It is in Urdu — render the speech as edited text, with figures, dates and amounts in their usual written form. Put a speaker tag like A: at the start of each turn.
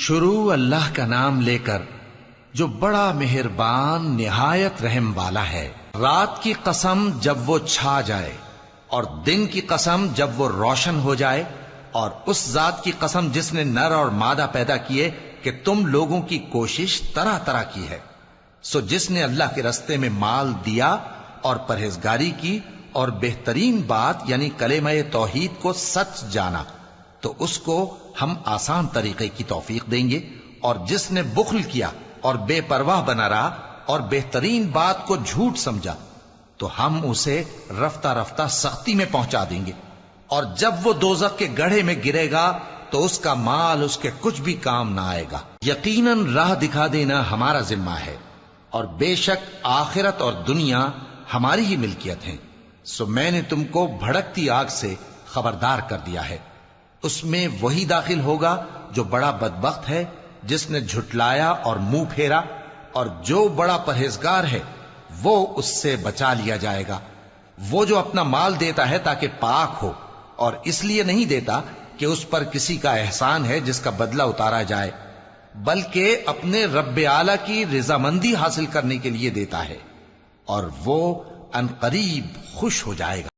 A: شروع اللہ کا نام لے کر جو بڑا مہربان نہایت رحم والا ہے۔ رات کی قسم جب وہ چھا جائے، اور دن کی قسم جب وہ روشن ہو جائے، اور اس ذات کی قسم جس نے نر اور مادہ پیدا کیے کہ تم لوگوں کی کوشش طرح طرح کی ہے۔ سو جس نے اللہ کے رستے میں مال دیا اور پرہیزگاری کی اور بہترین بات یعنی کلمہ توحید کو سچ جانا، تو اس کو ہم آسان طریقے کی توفیق دیں گے، اور جس نے بخل کیا اور بے پرواہ بنا رہا اور بہترین بات کو جھوٹ سمجھا، تو ہم اسے رفتہ رفتہ سختی میں پہنچا دیں گے، اور جب وہ دوزخ کے گڑھے میں گرے گا تو اس کا مال اس کے کچھ بھی کام نہ آئے گا۔ یقیناً راہ دکھا دینا ہمارا ذمہ ہے، اور بے شک آخرت اور دنیا ہماری ہی ملکیت ہیں۔ سو میں نے تم کو بھڑکتی آگ سے خبردار کر دیا ہے، اس میں وہی داخل ہوگا جو بڑا بدبخت ہے، جس نے جھٹلایا اور منہ پھیرا، اور جو بڑا پرہیزگار ہے وہ اس سے بچا لیا جائے گا۔ وہ جو اپنا مال دیتا ہے تاکہ پاک ہو، اور اس لیے نہیں دیتا کہ اس پر کسی کا احسان ہے جس کا بدلہ اتارا جائے، بلکہ اپنے رب اعلی کی رضامندی حاصل کرنے کے لیے دیتا ہے، اور وہ ان قریب خوش ہو جائے گا۔